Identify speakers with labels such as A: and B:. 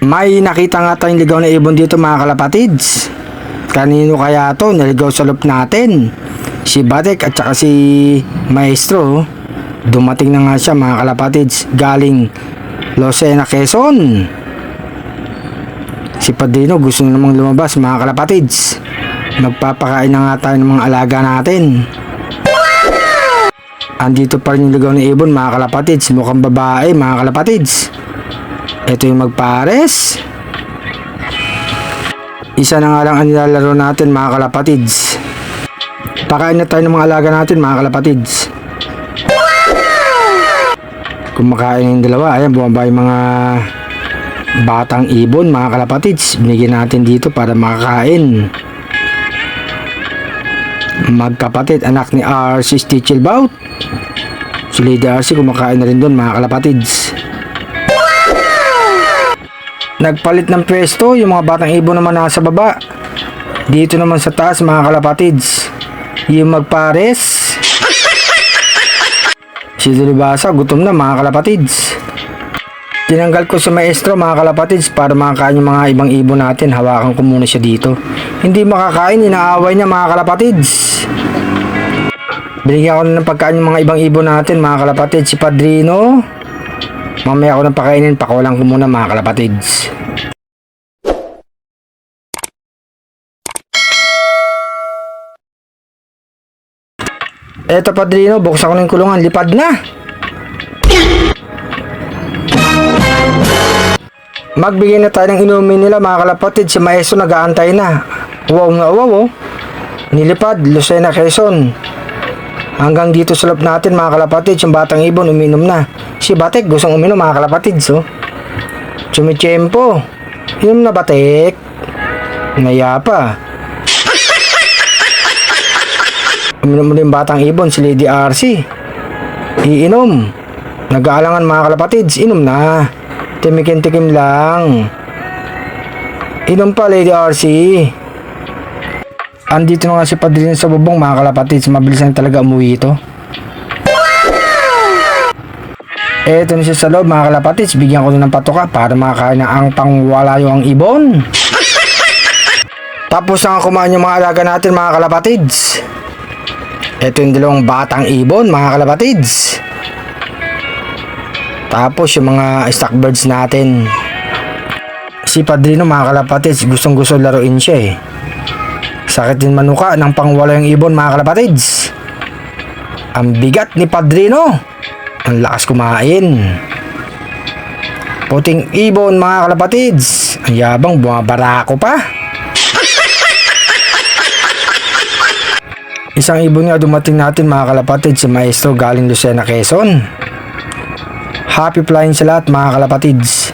A: May nakita nga tayong ligaw na ibon dito mga kalapatids. Kanino kaya to naligaw sa loop natin? Si Batek at saka si Maestro. Dumating na nga siya mga kalapatids galing Lucena, Quezon. Si Padrino gusto namang lumabas mga kalapatids. Magpapakain na nga tayo ng mga alaga natin. Andito pa rin yung ligaw na ibon mga kalapatids. Mukhang babae mga kalapatids. Ito yung magpares. Isa na nga lang ang nilalaro natin mga kalapatids. Pakain na tayo ng mga alaga natin mga kalapatids. Kumakain yung dalawa. Ayan, bumaba yung mga batang ibon mga kalapatids. Binigyan natin dito para makakain. Magkapatid, anak ni RC Stichelbout. Si Lady RC kumakain na rin doon mga kalapatids. Nagpalit ng pwesto yung mga batang ibon naman nasa baba. Dito naman sa taas mga kalapatids, yung magpares. Si Dilibasa gutom na mga kalapatids. Tinanggal ko si Maestro mga kalapatids para makakain yung mga ibang ibon natin. Hawakan ko muna siya dito. Hindi makakain, inaaway niya mga kalapatids. Binigyan ko na ng pagkain yung mga ibang ibon natin mga kalapatids. Si Padrino, mamaya ako nang pakainin, pakawalan ko muna mga kalapatids. Eto Padrino, buksan ko na yung kulungan, lipad na. Magbigay na tayo ng inumin nila mga kalapatids. Si Maestro nag-aantay na. Wow na wow oh. Nilipad, Lucena, Quezon. Hanggang dito sa loob natin mga kalapatids. Yung batang ibon uminom na. Si Batek gustong uminom mga kalapatids oh. Sumitsyempo. Inom na Batek. Naya pa. Uminom mo din batang ibon si Lady RC. Iinom. Nag-aalangan mga kalapatids. Inom na. Timikin-tikim lang. Inom pa Lady RC. Andito na nga si Padrino sa bubong mga kalapatids. Mabilis na talaga umuwi ito. Eto na siya sa loob mga kalapatids. Bigyan ko na ng patuka para makakain ang pangwalayo ang ibon. Tapos na kumain yung mga alaga natin mga kalapatids. Eto yung dalawang batang ibon mga kalapatids. Tapos yung mga stockbirds natin. Si Padrino mga kalapatids, gustong gusto laruin siya eh. Sakit din manuka ng pangwalayong ibon mga kalapatids. Ang bigat ni Padrino. Ang lakas kumain. Puting ibon mga kalapatids. Ang yabang, bumabarako pa. Isang ibon nga dumating natin mga kalapatids. Si Maestro galing Lucena, Quezon. Happy flying sa lahat mga kalapatids.